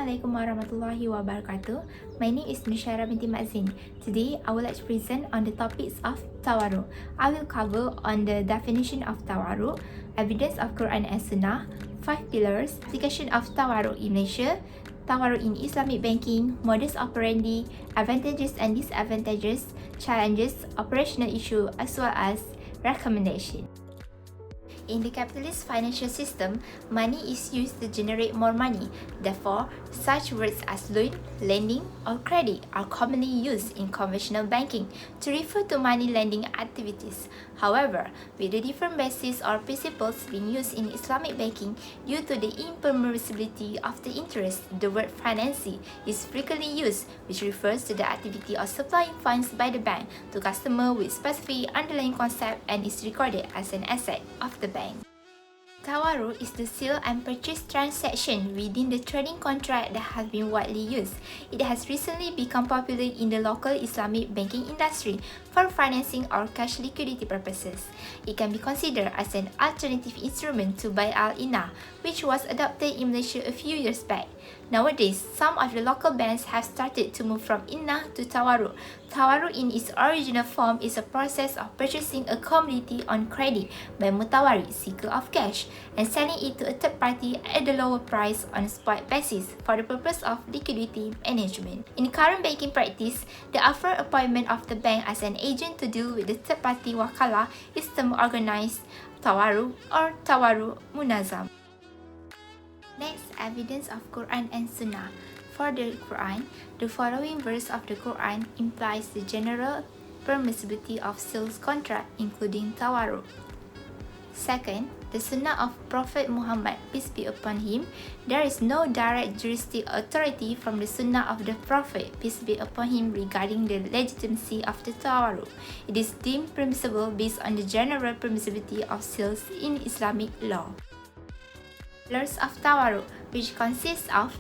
Assalamualaikum warahmatullahi wabarakatuh. My name is Nushara binti Mazin. Today, I would like to present on the topics of Tawarruq. I will cover on the definition of Tawarruq, evidence of Quran and Sunnah, 5 pillars, application of Tawarruq in Malaysia, Tawarruq in Islamic banking, modus operandi, advantages and disadvantages, challenges, operational issue, as well as recommendation. In the capitalist financial system, money is used to generate more money. Therefore, such words as loan, lending, or credit are commonly used in conventional banking to refer to money lending activities. However, with the different bases or principles being used in Islamic banking due to the impermissibility of the interest, the word financing is frequently used, which refers to the activity of supplying funds by the bank to customers with specific underlying concept and is recorded as an asset of the bank. Tawarruq is the sale and purchase transaction within the trading contract that has been widely used. It has recently become popular in the local Islamic banking industry for financing or cash liquidity purposes. It can be considered as an alternative instrument to Bai al-Inah, which was adopted in Malaysia a few years back. Nowadays, some of the local banks have started to move from Inah to Tawarruq. Tawarruq in its original form is a process of purchasing a commodity on credit by mutawarid, seeker of cash, and selling it to a third party at a lower price on a spot basis for the purpose of liquidity management. In current banking practice, the upfront appointment of the bank as an agent to deal with the third party wakalah is termed organized Tawarruq or Tawarruq Munazam. Next, evidence of Quran and Sunnah. For the Quran, the following verse of the Quran implies the general permissibility of sales contract, including Tawarruq. Second, the Sunnah of Prophet Muhammad, peace be upon him. There is no direct juristic authority from the Sunnah of the Prophet, peace be upon him, regarding the legitimacy of the Tawarruq. It is deemed permissible based on the general permissibility of sales in Islamic law. Pillars of Tawarruq, which consists of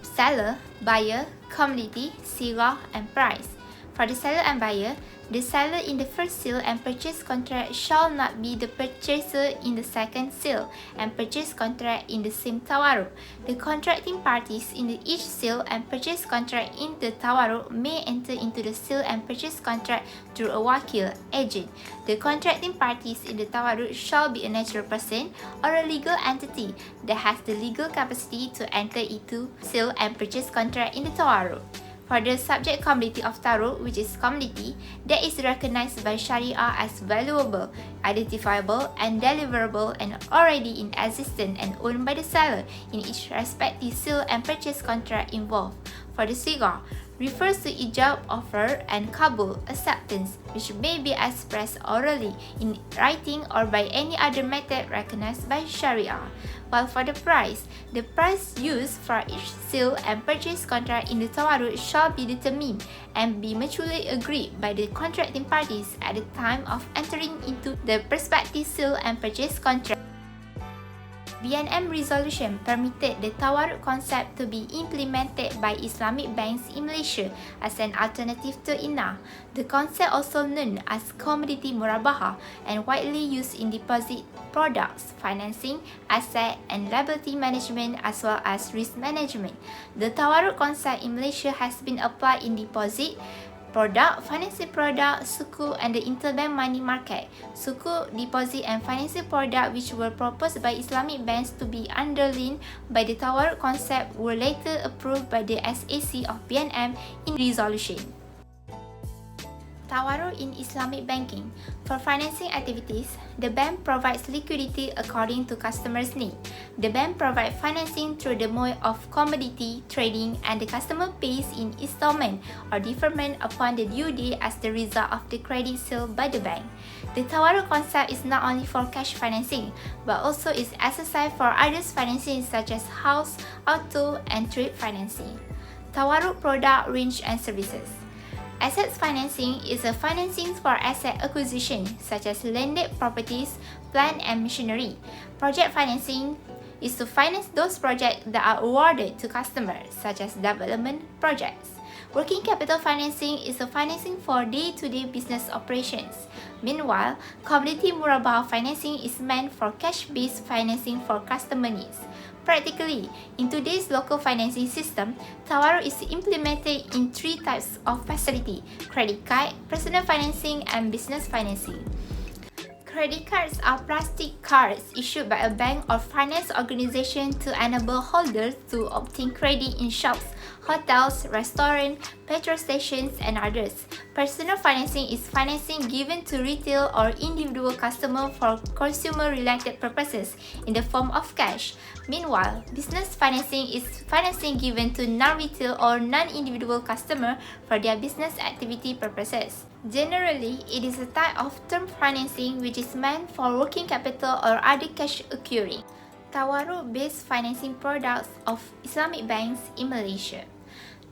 seller, buyer, commodity, sigah, and price. For the seller and buyer, the seller in the first sale and purchase contract shall not be the purchaser in the second sale and purchase contract in the same Tawarruq. The contracting parties in each sale and purchase contract in the Tawarruq may enter into the sale and purchase contract through a wakil, agent. The contracting parties in the Tawarruq shall be a natural person or a legal entity that has the legal capacity to enter into sale and purchase contract in the Tawarruq. For the subject commodity of Tawarruq, which is commodity that is recognized by Sharia as valuable, identifiable, and deliverable and already in existence and owned by the seller in each respective sale and purchase contract involved. For the sigah, refers to ijab, offer, and kabul, acceptance, which may be expressed orally, in writing, or by any other method recognized by Sharia. While for the price used for each sale and purchase contract in the Tawarruq shall be determined and be mutually agreed by the contracting parties at the time of entering into the prospective sale and purchase contract. BNM resolution permitted the Tawarruq concept to be implemented by Islamic banks in Malaysia as an alternative to Inah. The concept, also known as commodity murabaha and widely used in deposit products, financing, asset and liability management, as well as risk management. The Tawarruq concept in Malaysia has been applied in deposit product, financing product, suku, and the interbank money market. Suku, deposit, and financing product, which were proposed by Islamic banks to be underlined by the Tawarruq concept, were later approved by the SAC of BNM in resolution. Tawarruq in Islamic banking. For financing activities, the bank provides liquidity according to customers' need. The bank provides financing through the mode of commodity trading, and the customer pays in installment or deferment upon the due date as the result of the credit sale by the bank. The Tawarruq concept is not only for cash financing, but also is exercised for others financing such as house, auto, and trade financing. Tawarruq product range and services. Assets financing is a financing for asset acquisition, such as landed properties, plant and machinery. Project financing is to finance those projects that are awarded to customers, such as development projects. Working capital financing is a financing for day-to-day business operations. Meanwhile, commodity murabah financing is meant for cash-based financing for customer needs. Practically, in today's local financing system, Tawarruq is implemented in three types of facility: credit card, personal financing, and business financing. Credit cards are plastic cards issued by a bank or finance organization to enable holders to obtain credit in shops, hotels, restaurants, petrol stations, and others. Personal financing is financing given to retail or individual customers for consumer-related purposes in the form of cash. Meanwhile, business financing is financing given to non-retail or non-individual customers for their business activity purposes. Generally, it is a type of term financing which is meant for working capital or other cash occurring. Tawarruq-based financing products of Islamic banks in Malaysia.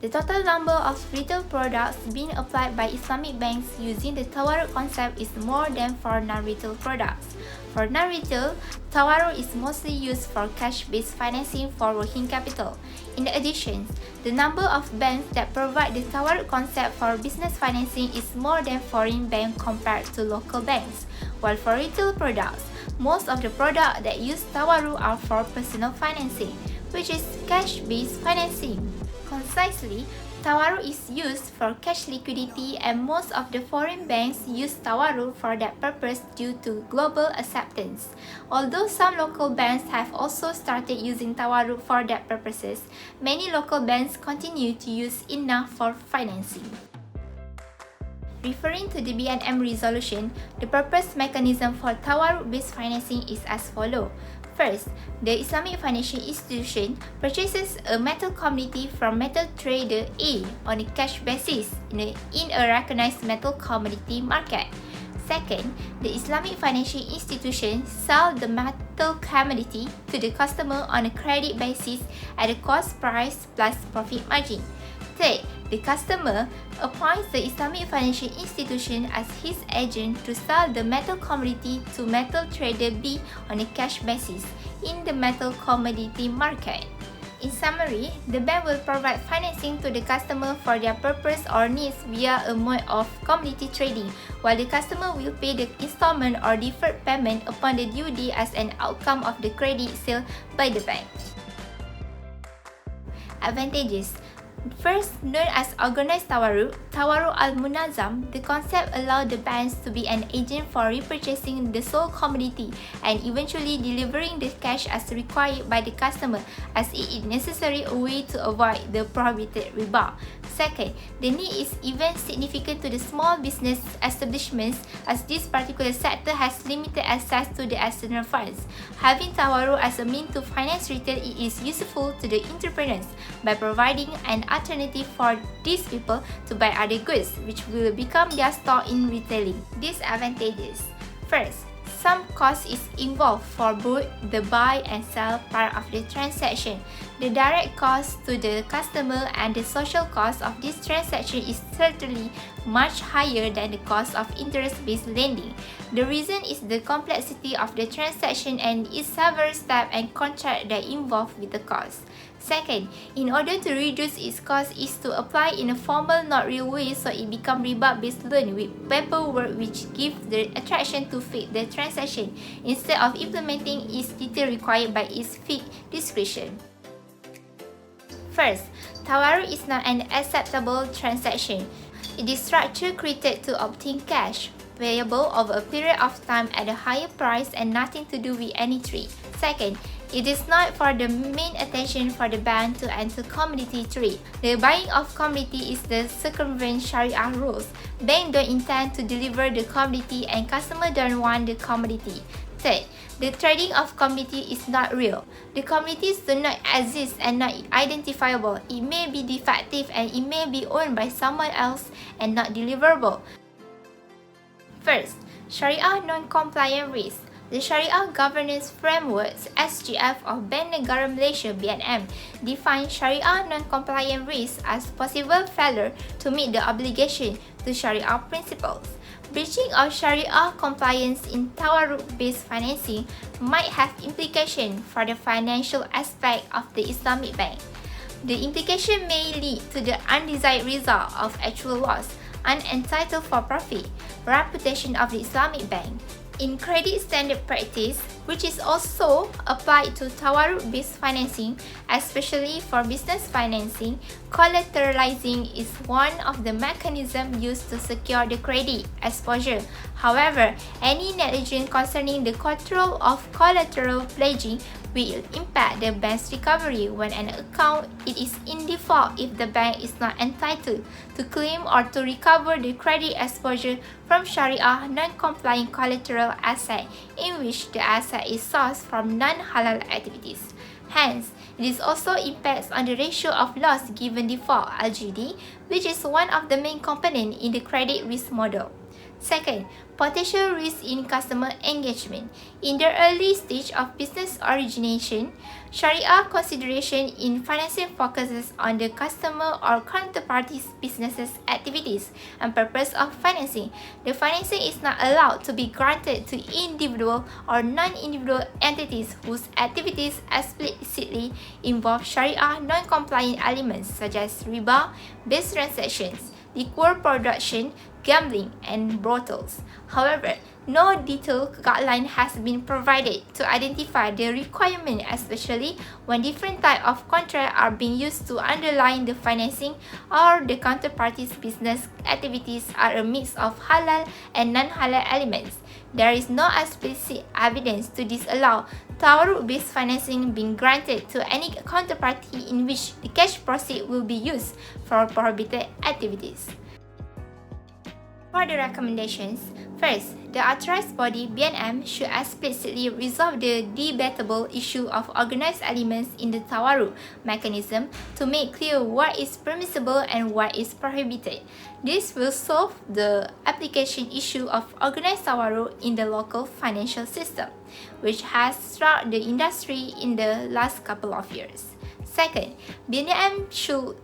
The total number of retail products being applied by Islamic banks using the Tawarruq concept is more than for non-retail products. For non-retail, Tawarruq is mostly used for cash-based financing for working capital. In addition, the number of banks that provide the Tawarruq concept for business financing is more than foreign banks compared to local banks. While for retail products, most of the products that use Tawarruq are for personal financing, which is cash-based financing. Concisely, Tawarruq is used for cash liquidity, and most of the foreign banks use Tawarruq for that purpose due to global acceptance. Although some local banks have also started using Tawarruq for that purposes, many local banks continue to use INA for financing. Referring to the BNM resolution, the purpose mechanism for Tawarruq-based financing is as follows. First, the Islamic financial institution purchases a metal commodity from metal trader A on a cash basis in a recognized metal commodity market. Second, the Islamic financial institution sells the metal commodity to the customer on a credit basis at a cost price plus profit margin. Third, the customer appoints the Islamic financial institution as his agent to sell the metal commodity to metal trader B on a cash basis in the metal commodity market. In summary, the bank will provide financing to the customer for their purpose or needs via a mode of commodity trading, while the customer will pay the installment or deferred payment upon the due date as an outcome of the credit sale by the bank. Advantages. First, known as Organized Tawarruq, Tawarruq al-Munazam, the concept allows the banks to be an agent for repurchasing the sold commodity and eventually delivering the cash as required by the customer, as it is necessary a way to avoid the prohibited riba. Second, the need is even significant to the small business establishments, as this particular sector has limited access to the external funds. Having Tawarruq as a means to finance retail, it is useful to the entrepreneurs by providing an alternative for these people to buy other goods, which will become their stock in retailing. Disadvantages. First, some cost is involved for both the buy and sell part of the transaction. The direct cost to the customer and the social cost of this transaction is certainly much higher than the cost of interest-based lending. The reason is the complexity of the transaction and its several steps and contracts that involve with the cost. Second, in order to reduce its cost is to apply in a formal not real way, so it becomes riba-based loan with paperwork which gives the attraction to fake the transaction instead of implementing its detail required by its fake discretion. First, Tawarruq is not an acceptable transaction. It is structure created to obtain cash, payable over a period of time at a higher price and nothing to do with any trade. Second, it is not for the main attention for the bank to enter commodity trade. The buying of commodity is the circumvent Sharia rules. Bank don't intend to deliver the commodity and customer don't want the commodity. Third, the trading of commodity is not real. The commodities do not exist and not identifiable. It may be defective and it may be owned by someone else and not deliverable. First, Sharia non-compliant risk. The Sharia Governance Framework (SGF) of Bank Negara Malaysia (BNM) defines Sharia non-compliant risk as possible failure to meet the obligation to Sharia principles. Breaching of Sharia compliance in Tawarruq-based financing might have implications for the financial aspect of the Islamic bank. The implication may lead to the undesired result of actual loss. unentitled for profit, reputation of the Islamic bank. In credit standard practice, which is also applied to Tawarruq-based financing, especially for business financing, collateralizing is one of the mechanisms used to secure the credit exposure. However, any negligence concerning the control of collateral pledging will impact the bank's recovery when an account is in default if the bank is not entitled to claim or to recover the credit exposure from Sharia non-compliant collateral asset in which the asset is sourced from non-halal activities. Hence, this also impacts on the ratio of loss given default (LGD), which is one of the main components in the credit risk model. Second, potential risk in customer engagement. In the early stage of business origination, Sharia consideration in financing focuses on the customer or counterparty's business's activities and purpose of financing. The financing is not allowed to be granted to individual or non-individual entities whose activities explicitly involve Sharia non-compliant elements such as riba-based transactions, liquor production, gambling, and brothels. However, no detailed guideline has been provided to identify the requirement, especially when different types of contracts are being used to underline the financing or the counterparty's business activities are a mix of halal and non-halal elements. There is no explicit evidence to disallow Tawarruq-based financing being granted to any counterparty in which the cash proceeds will be used for prohibited activities. For the recommendations, first, the authorized body BNM should explicitly resolve the debatable issue of organized elements in the Tawarruq mechanism to make clear what is permissible and what is prohibited. This will solve the application issue of organized Tawarruq in the local financial system, which has struck the industry in the last couple of years. Second, BNM should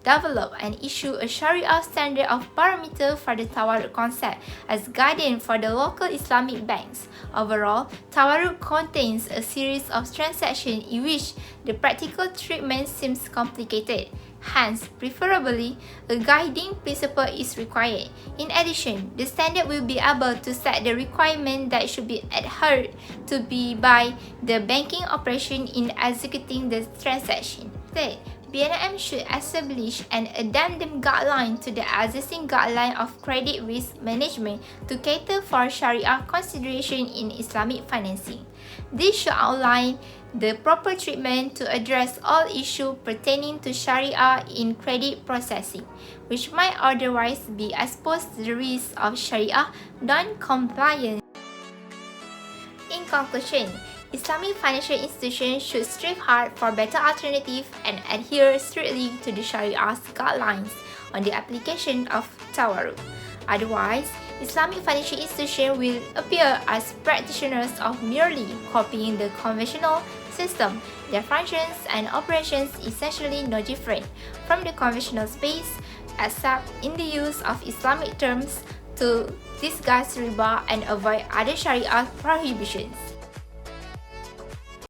develop and issue a Sharia standard of parameter for the Tawarruq concept as guidance for the local Islamic banks. Overall, Tawarruq contains a series of transactions in which the practical treatment seems complicated. Hence, preferably, a guiding principle is required. In addition, the standard will be able to set the requirement that should be adhered to by the banking operation in executing the transaction. Third, BNM should establish an addendum guideline to the existing guideline of credit risk management to cater for Sharia consideration in Islamic financing. This should outline the proper treatment to address all issues pertaining to Sharia in credit processing, which might otherwise be exposed to the risk of Sharia non-compliance. In conclusion, Islamic financial institutions should strive hard for better alternatives and adhere strictly to the Sharia's guidelines on the application of Tawarruq. Otherwise, Islamic financial institutions will appear as practitioners of merely copying the conventional system. Their functions and operations essentially no different from the conventional space, except in the use of Islamic terms to disguise riba and avoid other Sharia prohibitions.